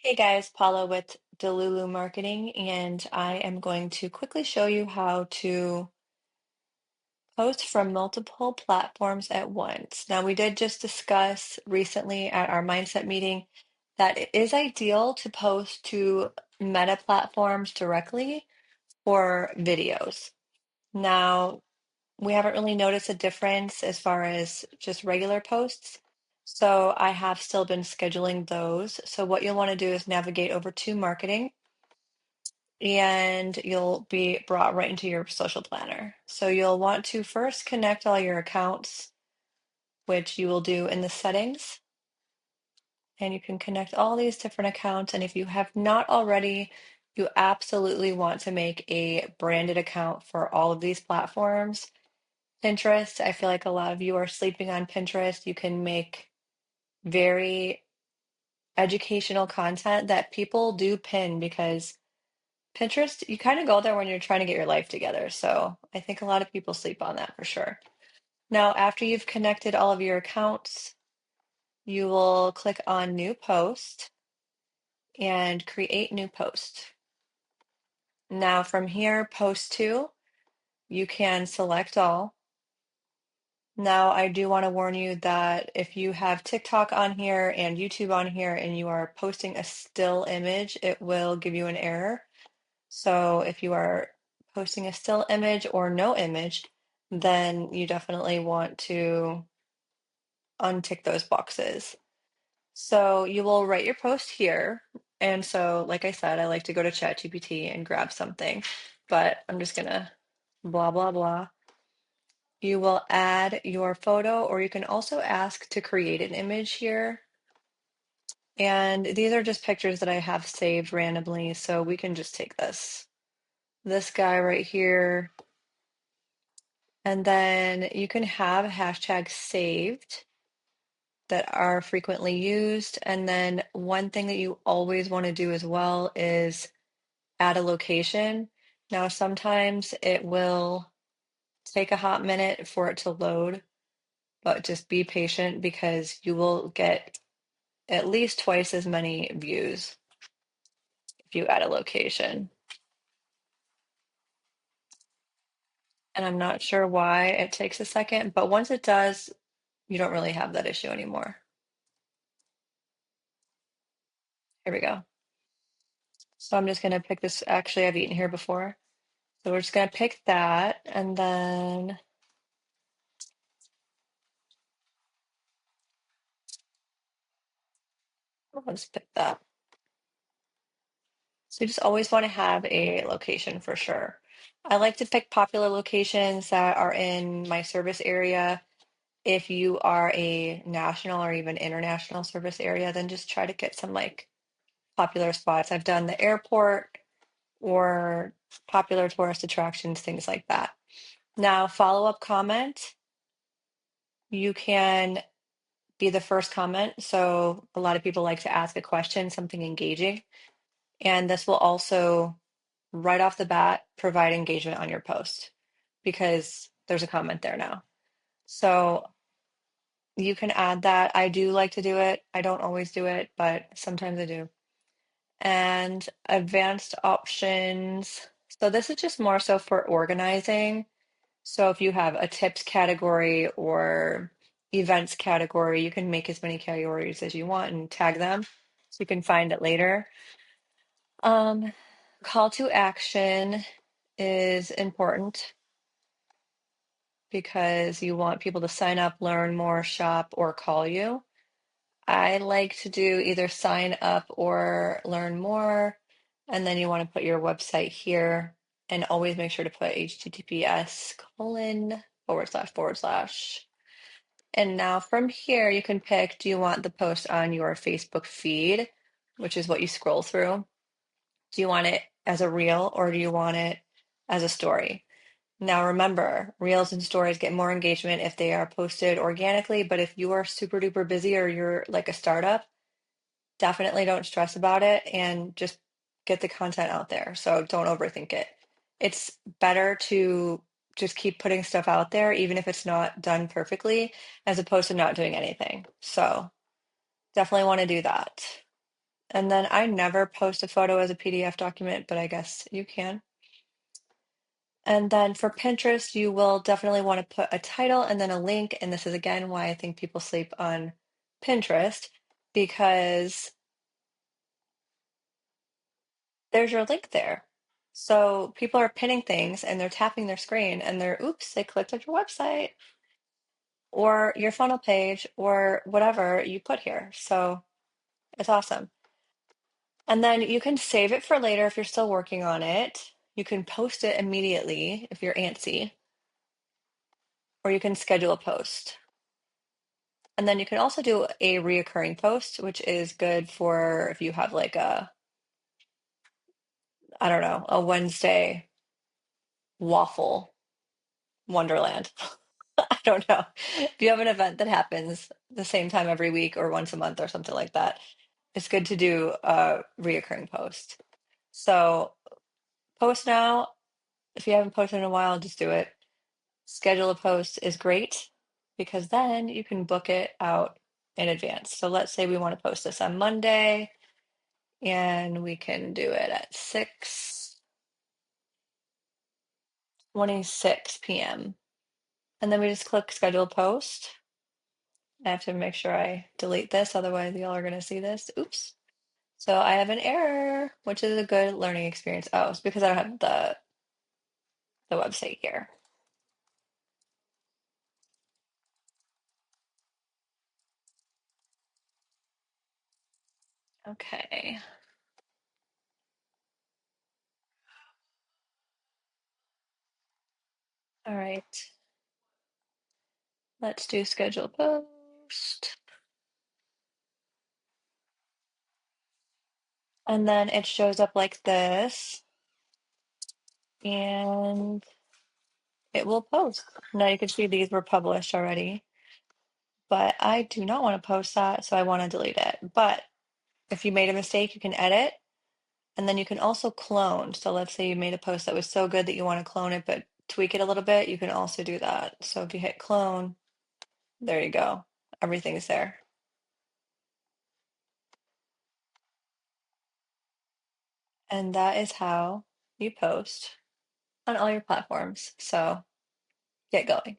Hey guys, Paula with Delulu Marketing, and I am going to quickly show you how to post from multiple platforms at once. Now, we did just discuss recently at our mindset meeting that it is ideal to post to meta platforms directly for videos. Now, we haven't really noticed a difference as far as just regular posts. So I have still been scheduling those. So what you'll want to do is navigate over to marketing and you'll be brought right into your social planner. So you'll want to first connect all your accounts, which you will do in the settings. And you can connect all these different accounts. And if you have not already, you absolutely want to make a branded account for all of these platforms. Pinterest, I feel like a lot of you are sleeping on Pinterest. You can make very educational content that people do pin because Pinterest, you kind of go there when you're trying to get your life together. So I think a lot of people sleep on that for sure. Now, after you've connected all of your accounts, you will click on New Post and create new post. Now, from here, Post to, you can select all. Now, I do want to warn you that if you have TikTok on here and YouTube on here and you are posting a still image, it will give you an error. So if you are posting a still image or no image, then you definitely want to untick those boxes. So you will write your post here. And so, like I said, I like to go to ChatGPT and grab something, but I'm just gonna blah, blah, blah. You will add your photo, or you can also ask to create an image here. And these are just pictures that I have saved randomly, so we can just take this guy right here. And then you can have hashtags saved that are frequently used. And then one thing that you always want to do as well is add a location. Now, sometimes it will take a hot minute for it to load, but just be patient because you will get at least twice as many views if you add a location. And I'm not sure why it takes a second, but once it does, you don't really have that issue anymore. Here we go. So I'm just going to pick this. Actually, I've eaten here before. So we're just going to pick that. And then let's pick that. So you just always want to have a location for sure. I like to pick popular locations that are in my service area. If you are a national or even international service area, then just try to get some like popular spots. I've done the airport or popular tourist attractions, things like that. Now, follow-up comment, you can be the first comment. So a lot of people like to ask a question, something engaging. And this will also, right off the bat, provide engagement on your post because there's a comment there now. So you can add that. I do like to do it. I don't always do it, but sometimes I do. And advanced options. So this is just more so for organizing. So if you have a tips category or events category, you can make as many categories as you want and tag them so you can find it later. Um, Call to action is important because you want people to sign up, learn more, shop, or call you. I like to do either sign up or learn more, and then you want to put your website here and always make sure to put https:// And now from here, you can pick, do you want the post on your Facebook feed, which is what you scroll through? Do you want it as a reel or do you want it as a story? Now remember, reels and stories get more engagement if they are posted organically, but if you are super duper busy or you're like a startup, definitely don't stress about it and just get the content out there. So don't overthink it. It's better to just keep putting stuff out there, even if it's not done perfectly, as opposed to not doing anything. So definitely want to do that. And then I never post a photo as a PDF document, but I guess you can. And then for Pinterest, you will definitely want to put a title and then a link. And this is again why I think people sleep on Pinterest because there's your link there. So people are pinning things and they're tapping their screen and they're, oops, they clicked on your website or your funnel page or whatever you put here. So it's awesome. And then you can save it for later if you're still working on it. You can post it immediately if you're antsy, or you can schedule a post. And then you can also do a reoccurring post, which is good for if you have like a, I don't know, a Wednesday waffle wonderland. I don't know. If you have an event that happens the same time every week or once a month or something like that, it's good to do a reoccurring post. So post now. If you haven't posted in a while, just do it. Schedule a post is great because then you can book it out in advance. So let's say we want to post this on Monday and we can do it at 6:26 p.m. And then we just click schedule post. I have to make sure I delete this, otherwise y'all are gonna see this. Oops. So I have an error, which is a good learning experience. Oh, it's because I don't have the website here. Okay. All right. Let's do schedule post. And then it shows up like this and it will post. Now you can see these were published already, but I do not want to post that, so I want to delete it. But if you made a mistake, you can edit and then you can also clone. So let's say you made a post that was so good that you want to clone it, but tweak it a little bit, you can also do that. So if you hit clone, there you go. Everything's there. And that is how you post on all your platforms. So get going.